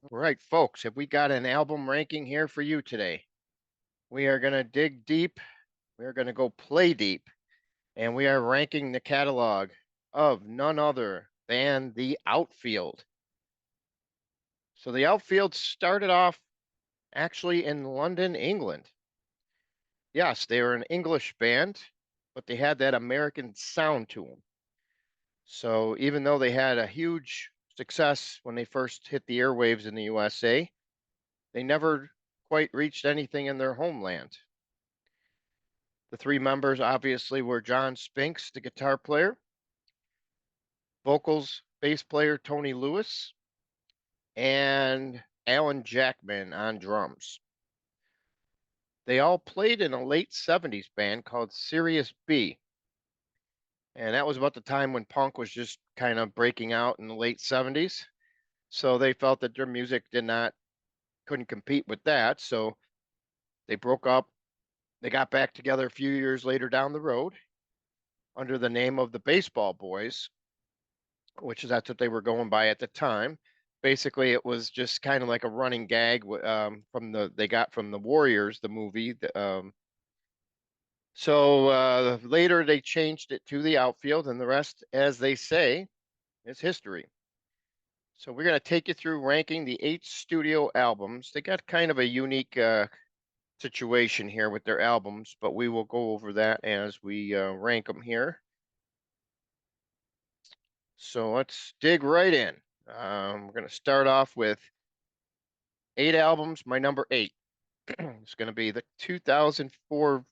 All right, folks, have we got an album ranking here for you today? We are going to dig deep. We are going to go play deep, and we are ranking the catalog of none other than the Outfield. So the Outfield started off actually in London, England. Yes, they were an English band, but they had that American sound to them. So even though they had a huge success when they first hit the airwaves in the USA, they never quite reached anything in their homeland. The three members obviously were John Spinks, the guitar player, vocals, bass player Tony Lewis, and Alan Jackman on drums. They all played in a late 70s band called Sirius B. And that was about the time when punk was just kind of breaking out in the late 70s. So they felt that their music couldn't compete with that. So they broke up. They got back together a few years later down the road under the name of the Baseball Boys, which is that's what they were going by at the time. Basically, it was just kind of like a running gag from they got from the Warriors, the movie. So later they changed it to the Outfield, and the rest, as they say, is history. So we're going to take you through ranking the 8 studio albums. They got kind of a unique situation here with their albums, but we will go over that as we rank them here. So let's dig right in. We're going to start off with 8 albums. My number 8 is going to be the 2004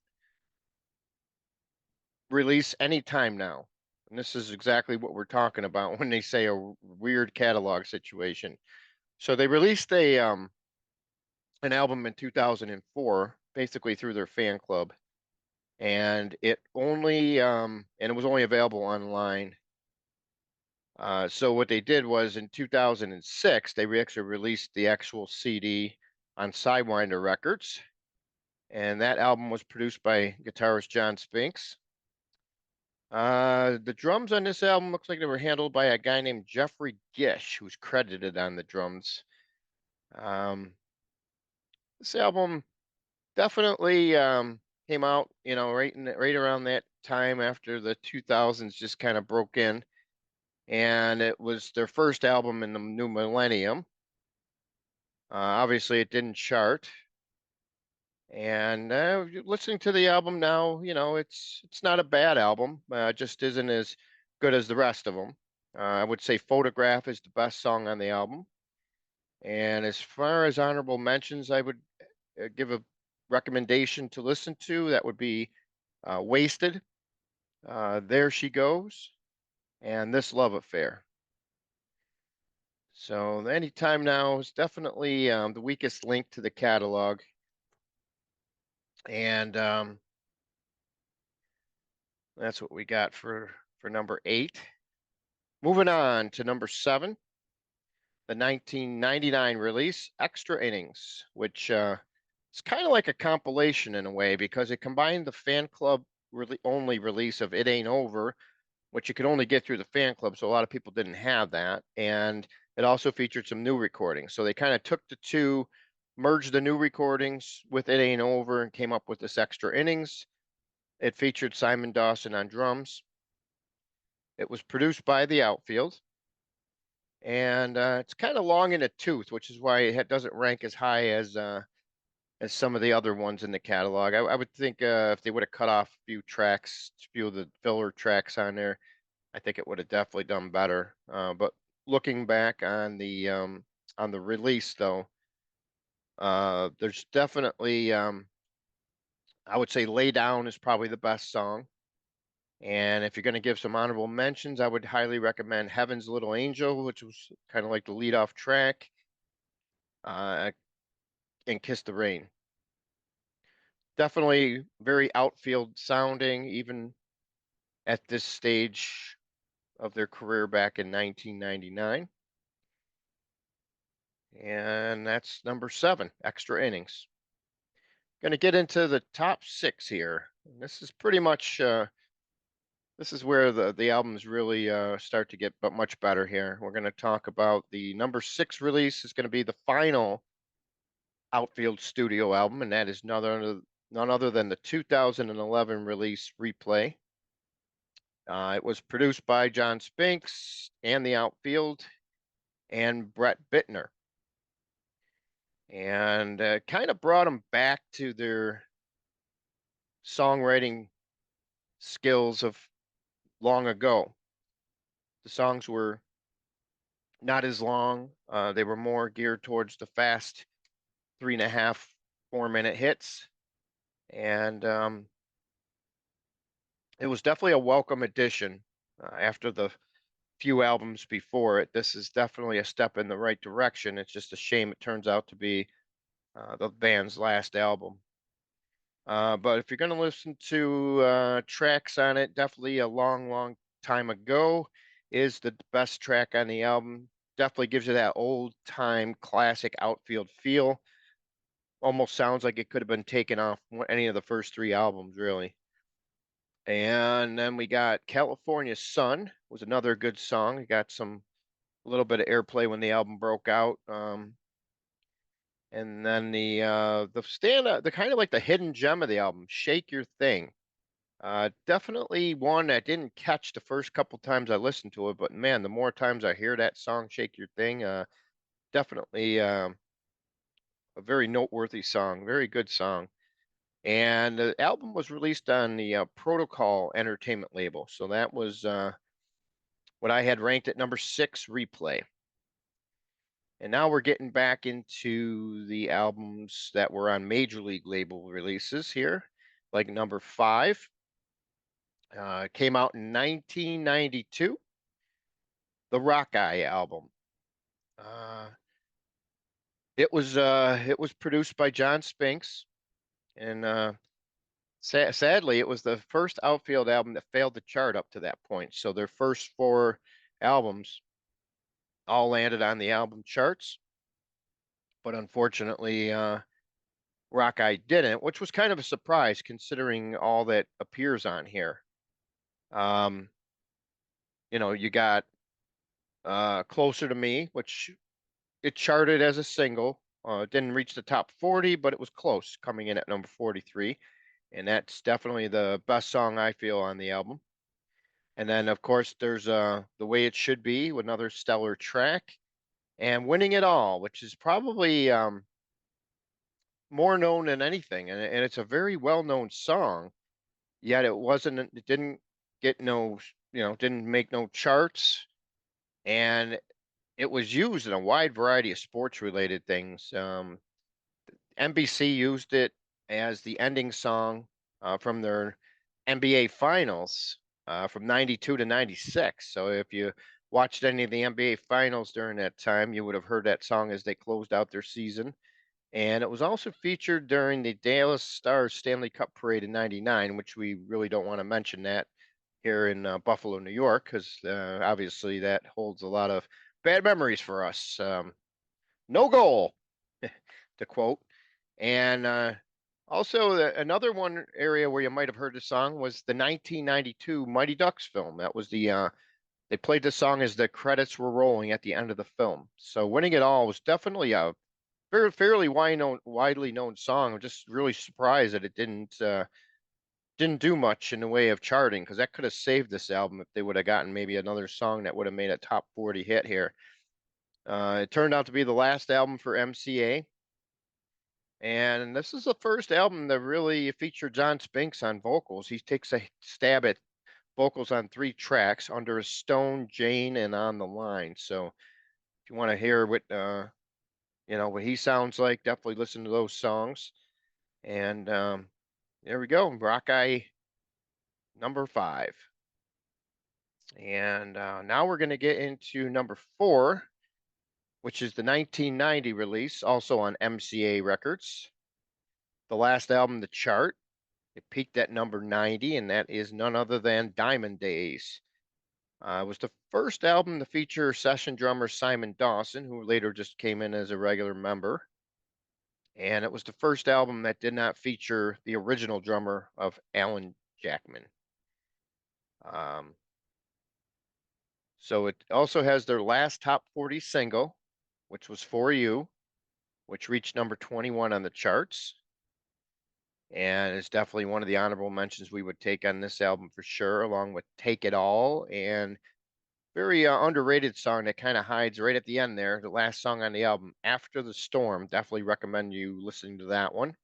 release Anytime Now. And this is exactly what we're talking about when they say a weird catalog situation. So they released an album in 2004, basically through their fan club, and it was only available online. So what they did was in 2006 they actually released the actual CD on Sidewinder Records, and that album was produced by guitarist John Spinks. The drums on this album looks like they were handled by a guy named Jeffrey Gish, who's credited on the drums. Um, this album definitely came out, right around that time after the 2000s just kind of broke in, and it was their first album in the new millennium. Obviously, it didn't chart, and listening to the album now, it's not a bad album. Just isn't as good as the rest of them. I would say "Photograph" is the best song on the album, and as far as honorable mentions, I would give a recommendation to listen to. That would be "Wasted," "There She Goes," and "This Love Affair." So Anytime Now is definitely the weakest link to the catalog, and that's what we got for number 8. Moving on to number 7, the 1999 release, Extra Innings, which is kind of like a compilation in a way because it combined the fan club really only release of It Ain't Over, which you could only get through the fan club, so a lot of people didn't have that, and it also featured some new recordings. So they kind of took the two, merged the new recordings with It Ain't Over, and came up with this Extra Innings. It featured Simon Dawson on drums. It was produced by the Outfield, and it's kind of long in the tooth, which is why it doesn't rank as high as some of the other ones in the catalog. I would think if they would have cut off a few of the filler tracks on there, I think it would have definitely done better. But looking back on the release, though, there's definitely I would say "Lay Down" is probably the best song. And if you're going to give some honorable mentions, I would highly recommend "Heaven's Little Angel," which was kind of like the lead off track, uh, and "Kiss the Rain." Definitely very Outfield sounding, even at this stage of their career back in 1999. And that's number 7, Extra Innings. Going to get into the top 6 here. This is pretty much This is where the albums really start to get but much better here. We're going to talk about the number 6 release is going to be the final Outfield studio album, and that is none other than the 2011 release Replay. It was produced by John Spinks and the Outfield and Brett Bittner, and kind of brought them back to their songwriting skills of long ago. The songs were not as long. They were more geared towards the fast 3.5, 4 minute hits. And it was definitely a welcome addition after the few albums before it. This is definitely a step in the right direction. It's just a shame it turns out to be the band's last album. But if you're going to listen to tracks on it, definitely a long, long time ago is the best track on the album. Definitely gives you that old time classic Outfield feel. Almost sounds like it could have been taken off any of the first 3 albums, really. And then we got California Sun was another good song. It got a little bit of airplay when the album broke out. And then the standout, the kind of like the hidden gem of the album, Shake Your Thing. Definitely one that didn't catch the first couple times I listened to it, but man, the more times I hear that song, Shake Your Thing, definitely a very noteworthy song, very good song. And the album was released on the Protocol Entertainment label. So that was what I had ranked at number 6, Replay. And now we're getting back into the albums that were on Major League label releases here, like number 5. Came out in 1992, the Rockeye album. Uh, it was produced by John Spinks, and sadly, it was the first Outfield album that failed to chart up to that point. So their first 4 albums all landed on the album charts, but unfortunately, Rockeye didn't, which was kind of a surprise considering all that appears on here. Um, you got Closer to Me, which it charted as a single. Didn't reach the top 40, but it was close, coming in at number 43. And that's definitely the best song I feel on the album. And then, of course, there's The Way It Should Be, another stellar track, and Winning It All, which is probably more known than anything. And it's a very well known song, yet it didn't get no, didn't make no charts. And it was used in a wide variety of sports related things. NBC used it as the ending song from their NBA finals from 92 to 96. So if you watched any of the NBA finals during that time, you would have heard that song as they closed out their season. And it was also featured during the Dallas Stars Stanley Cup Parade in 99, which we really don't want to mention that here in Buffalo, New York, because obviously that holds a lot of bad memories for us. No goal, to quote. And also, another one area where you might have heard the song was the 1992 Mighty Ducks film. That was they played the song as the credits were rolling at the end of the film. So Winning It All was definitely a fairly widely known song. I'm just really surprised that it didn't do much in the way of charting, because that could have saved this album if they would have gotten maybe another song that would have made a top 40 hit here. It turned out to be the last album for MCA. And this is the first album that really featured John Spinks on vocals. He takes a stab at vocals on 3 tracks, Under a Stone, Jane, and On the Line. So if you want to hear what he sounds like, definitely listen to those songs. And there we go, Rockeye number 5. And now we're going to get into number 4, which is the 1990 release, also on MCA Records. The last album to chart. It peaked at number 90, and that is none other than Diamond Days. It was the first album to feature session drummer Simon Dawson, who later just came in as a regular member. And it was the first album that did not feature the original drummer of Alan Jackman. So it also has their last top 40 single, which was For You, which reached number 21 on the charts. And it's definitely one of the honorable mentions we would take on this album for sure, along with Take It All, and very underrated song that kind of hides right at the end there, the last song on the album, After the Storm. Definitely recommend you listening to that one.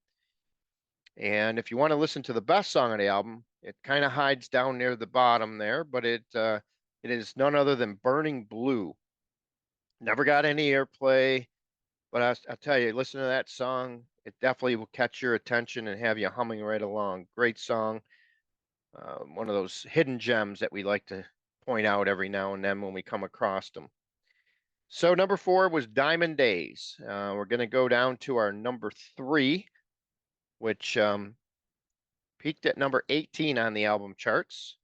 And if you want to listen to the best song on the album, it kind of hides down near the bottom there, but it is none other than Burning Blue. Never got any airplay, but I'll tell you, listen to that song. It definitely will catch your attention and have you humming right along. Great song. One of those hidden gems that we like to point out every now and then when we come across them. So number 4 was Diamond Days. We're going to go down to our number 3, which peaked at number 18 on the album charts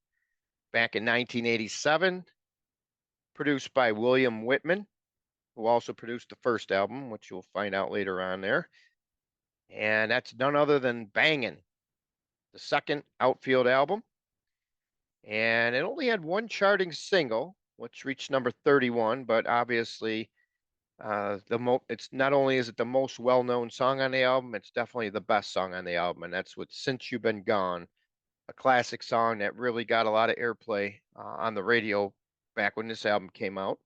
back in 1987, produced by William Whitman, who also produced the first album, which you'll find out later on there. And that's none other than Bangin', the second Outfield album. And it only had one charting single, which reached number 31, but obviously it's not only is it the most well-known song on the album, it's definitely the best song on the album, and that's with Since You've Been Gone, a classic song that really got a lot of airplay on the radio back when this album came out.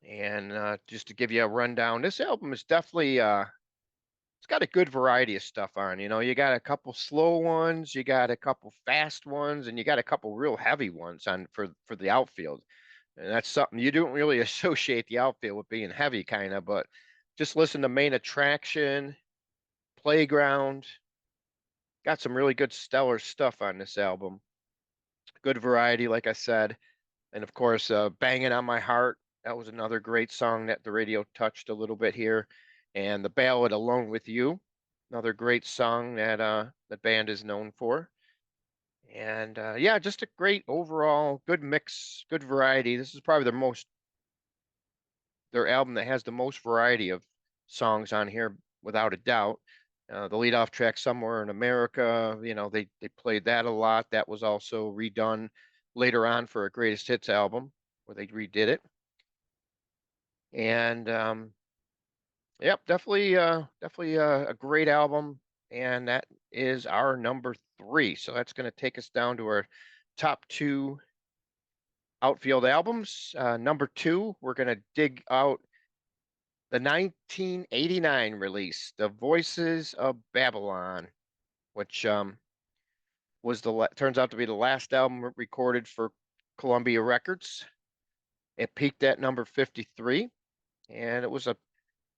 And just to give you a rundown, this album is definitely it's got a good variety of stuff on. You know, you got a couple slow ones, you got a couple fast ones, and you got a couple real heavy ones on for the Outfield. And that's something you don't really associate the Outfield with being heavy, kind of, but just listen to Main Attraction, Playground. Got some really good stellar stuff on this album. Good variety, like I said. And of course, Banging on My Heart. That was another great song that the radio touched a little bit here. And the ballad Alone with You, another great song that the band is known for. And yeah, just a great overall good mix, good variety. This is probably their album that has the most variety of songs on here, without a doubt. The lead off track, Somewhere in America, you know, they played that a lot. That was also redone later on for a greatest hits album where they redid it. And yep, definitely a great album. And that is our number 3. So that's going to take us down to our top 2 Outfield albums. Number 2, we're going to dig out the 1989 release, The Voices of Babylon, which was turns out to be the last album recorded for Columbia Records. It peaked at number 53, and it was a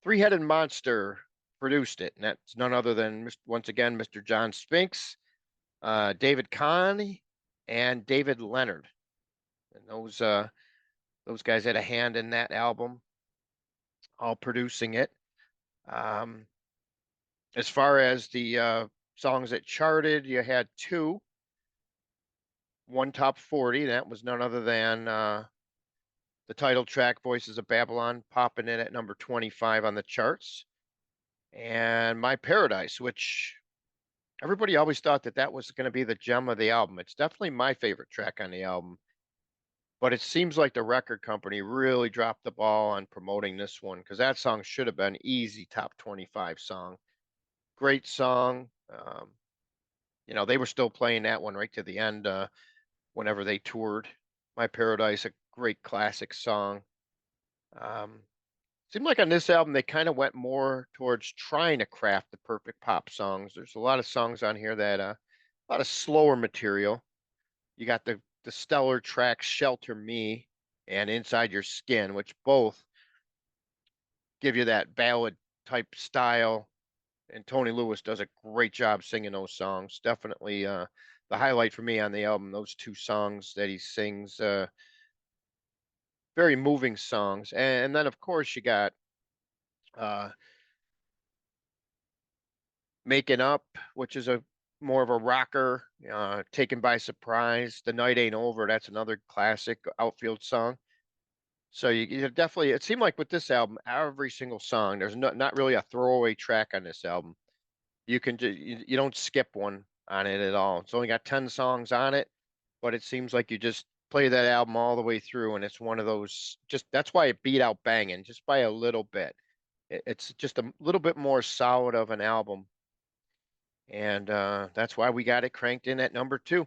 three-headed monster produced it, and that's none other than once again Mr. John Spinks, David Kahn, and David Leonard, and those guys had a hand in that album, all producing it. As far as the songs that charted, you had 2. One top 40, that was none other than the title track, Voices of Babylon, popping in at number 25 on the charts. And My Paradise, which everybody always thought that was going to be the gem of the album. It's definitely my favorite track on the album. But it seems like the record company really dropped the ball on promoting this one, because that song should have been easy top 25 song. Great song. You know, they were still playing that one right to the end whenever they toured. My Paradise, a great classic song. Seemed like on this album they kind of went more towards trying to craft the perfect pop songs. There's a lot of songs on here that a lot of slower material. You got the stellar tracks Shelter Me and Inside Your Skin, which both give you that ballad type style. And Tony Lewis does a great job singing those songs. Definitely the highlight for me on the album, those 2 songs that he sings. Very moving songs. And then of course you got uh Making Up, which is a more of a rocker, Taken by Surprise. The Night Ain't Over, that's another classic Outfield song. So you definitely, it seemed like with this album, every single song, there's not really a throwaway track on this album. You can you don't skip one on it at all. It's only got 10 songs on it, but it seems like you just play that album all the way through, and it's one of those. Just that's why it beat out Bangin' just by a little bit. It's just a little bit more solid of an album, and that's why we got it cranked in at number 2.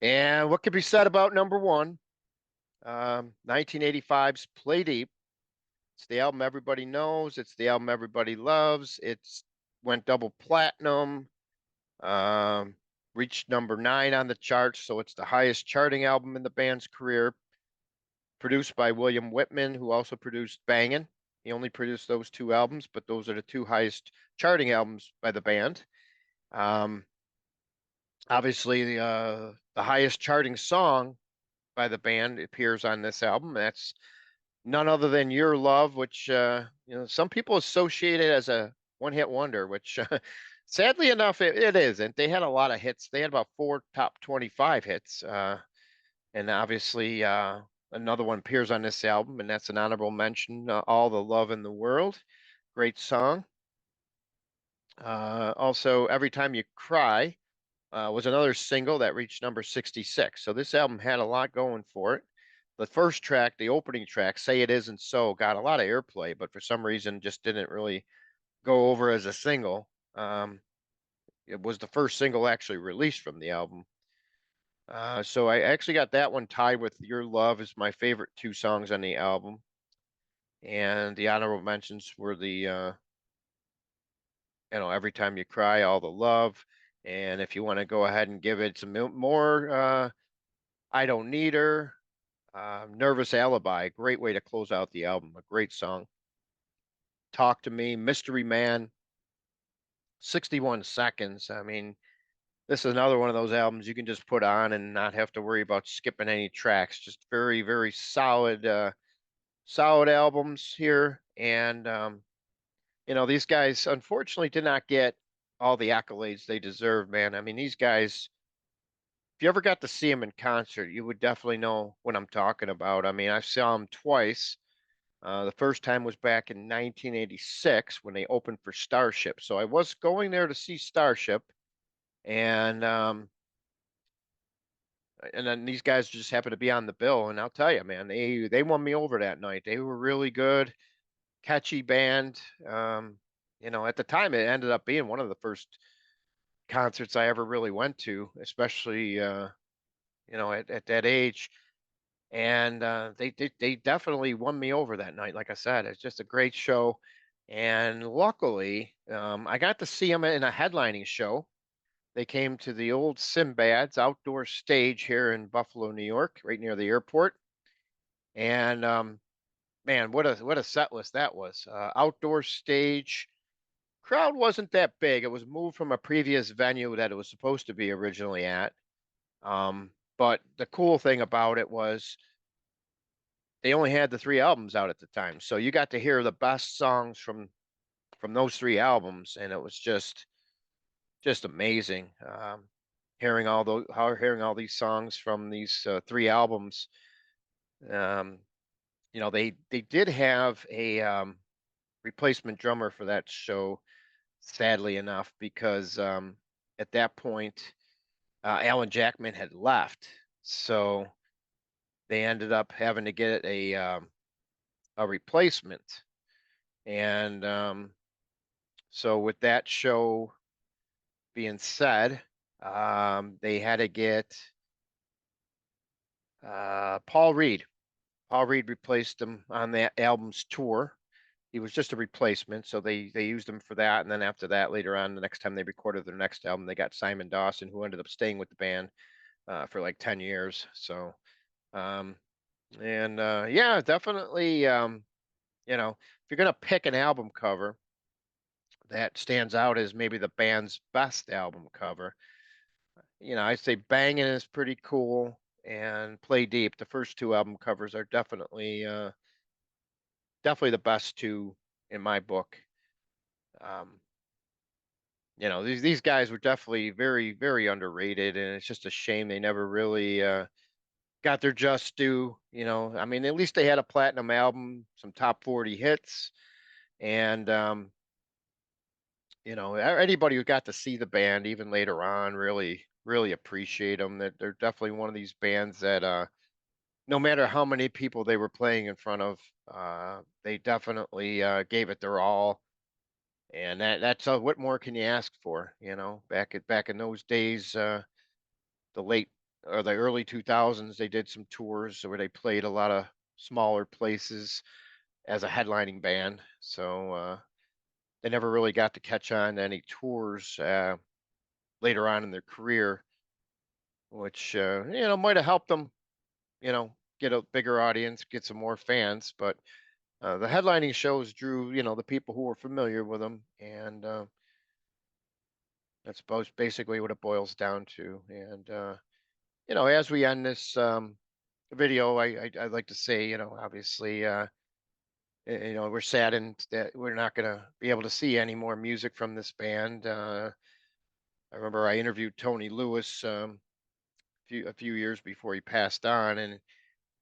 And what could be said about number 1? 1985's Play Deep. It's the album everybody knows. It's the album everybody loves. It's went double platinum. Um, Reached number 9 on the charts, so it's the highest charting album in the band's career. Produced by William Whitman, who also produced Bangin'. He only produced those 2 albums, but those are the 2 highest charting albums by the band. Um, Obviously, the highest charting song by the band appears on this album. That's none other than Your Love, which some people associate it as a one-hit wonder, which sadly enough it isn't. They had a lot of hits. They had about 4 top 25 hits, and obviously another one appears on this album, and that's an honorable mention. All the Love in the World, great song. Also, Every Time You Cry was another single that reached number 66. So this album had a lot going for it. The first track, the opening track, Say It Isn't So, got a lot of airplay, but for some reason just didn't really go over as a single. It was the first single actually released from the album. So I actually got that one tied with Your Love is my favorite 2 songs on the album. And the honorable mentions were Every Time You Cry, All the Love. And if you want to go ahead and give it some more, I Don't Need Her, Nervous Alibi, great way to close out the album. A great song. Talk to Me, Mystery Man, 61 Seconds. I mean, this is another one of those albums you can just put on and not have to worry about skipping any tracks. Just very, very solid, solid albums here. And, these guys unfortunately did not get all the accolades they deserve, man. I mean, these guys, if you ever got to see them in concert, you would definitely know what I'm talking about. I mean, I saw them twice. The first time was back in 1986 when they opened for Starship. So I was going there to see Starship, and then these guys just happened to be on the bill. And I'll tell you, man, they won me over that night. They were really good, catchy band. At the time, it ended up being one of the first concerts I ever really went to, especially at that age. And they definitely won me over that night. Like I said, it's just a great show. And luckily, I got to see them in a headlining show. They came to the old Sinbad's outdoor stage here in Buffalo, New York, right near the airport. And man, what a set list that was! Outdoor stage. Crowd wasn't that big. It was moved from a previous venue that it was supposed to be originally at. But the cool thing about it was they only had the 3 albums out at the time, so you got to hear the best songs from those 3 albums, and it was just amazing. Hearing all these songs from these 3 albums. Um, they did have a replacement drummer for that show, sadly enough, because at that point Alan Jackman had left, so they ended up having to get a replacement. And so with that show being said, they had to get Paul Reed. Paul Reed replaced him on that album's tour. He was just a replacement, so they used him for that. And then after that, later on, the next time they recorded their next album, they got Simon Dawson, who ended up staying with the band for like 10 years. So, um, and yeah, definitely, if you're gonna pick an album cover that stands out as maybe the band's best album cover, I'd say Bangin' is pretty cool, and Play Deep. The first 2 album covers are definitely the best 2 in my book. Um, these guys were definitely very, very underrated, and it's just a shame they never really got their just due. I mean, at least they had a platinum album, some top 40 hits, and anybody who got to see the band even later on really really appreciate them. That they're definitely one of these bands that no matter how many people they were playing in front of, they definitely gave it their all. And that's what more can you ask for? You know, back in those days, the late or the early 2000s, they did some tours where they played a lot of smaller places as a headlining band. So they never really got to catch on to any tours later on in their career, which might have helped them, get a bigger audience, get some more fans. But the headlining shows drew, the people who were familiar with them, and that's basically what it boils down to. And as we end this video, I'd like to say, obviously, we're saddened that we're not going to be able to see any more music from this band. I remember I interviewed Tony Lewis a few years before he passed on, and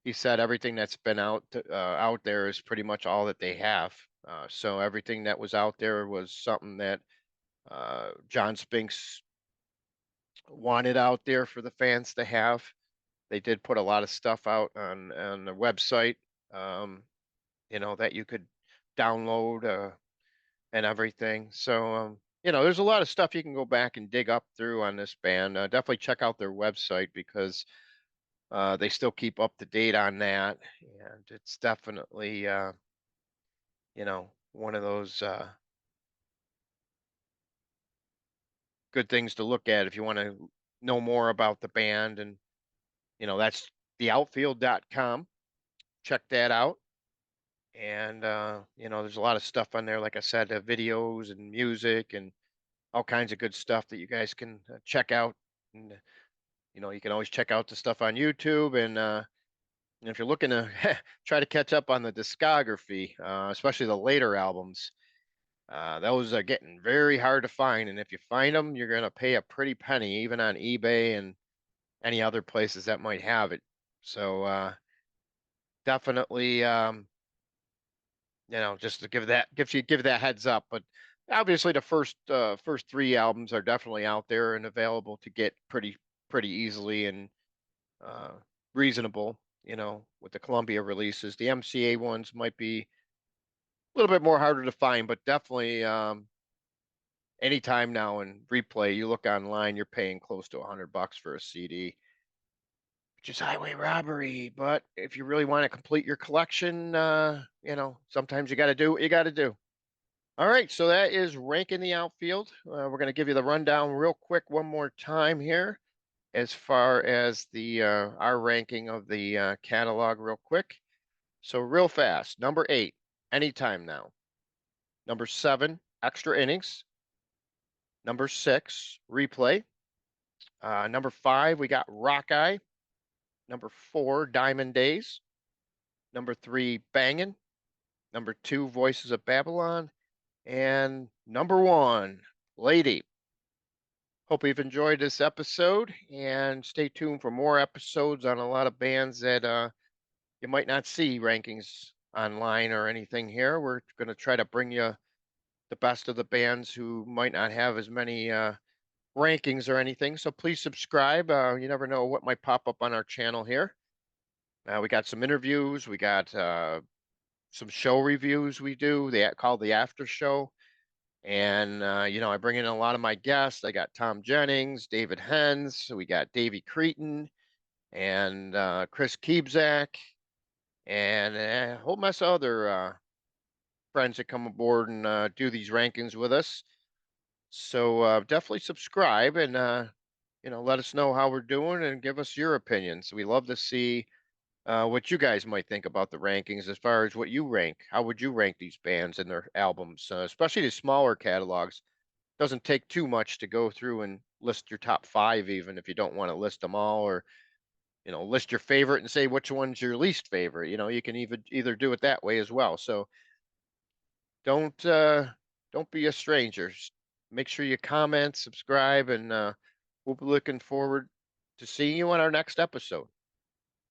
he said everything that's been out there is pretty much all that they have. So everything that was out there was something that John Spinks wanted out there for the fans to have. They did put a lot of stuff out on the website, um, that you could download and everything. So there's a lot of stuff you can go back and dig up through on this band. Definitely check out their website because they still keep up to date on that, and it's definitely one of those good things to look at if you want to know more about the band. And that's theoutfield.com. Check that out. And there's a lot of stuff on there, like I said, videos and music and all kinds of good stuff that you guys can check out. And you can always check out the stuff on YouTube. And if you're looking to try to catch up on the discography, especially the later albums, those are getting very hard to find. And if you find them, you're going to pay a pretty penny, even on eBay and any other places that might have it. So definitely, just to give that heads up. But obviously, the first three albums are definitely out there and available to get pretty easily and uh, reasonable. With the Columbia releases, the MCA ones might be a little bit more harder to find, but definitely anytime now in replay, you look online, you're paying close to $100 for a CD, which is highway robbery. But if you really want to complete your collection, sometimes you got to do what you got to do. All right, so that is ranking the outfield. We're going to give you the rundown real quick one more time here, as far as the our ranking of the catalog, real quick. So real fast, number 8, Anytime Now. Number 7, Extra Innings. Number 6, Replay. Number 5, we got Rockeye. Number 4, Diamond Days. Number 3, Bangin. Number 2, Voices of Babylon. And number 1, Lady. Hope you've enjoyed this episode, and stay tuned for more episodes on a lot of bands that you might not see rankings online or anything here. We're going to try to bring you the best of the bands who might not have as many rankings or anything. So please subscribe. You never know what might pop up on our channel here. We got some interviews. We got some show reviews we do. They called the after show. And, I bring in a lot of my guests. I got Tom Jennings, David Hens. We got Davey Cretin and Chris Keebzak and a whole mess of other friends that come aboard and do these rankings with us. So definitely subscribe and, let us know how we're doing and give us your opinions. We love to see what you guys might think about the rankings as far as what you rank. How would you rank these bands and their albums, especially the smaller catalogs? Doesn't take too much to go through and list your top 5, even if you don't want to list them all, or list your favorite and say which one's your least favorite. You can even either do it that way as well. So don't be a stranger. Make sure you comment, subscribe, and we'll be looking forward to seeing you on our next episode.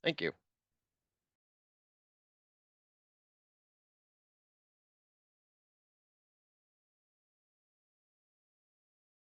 Thank you.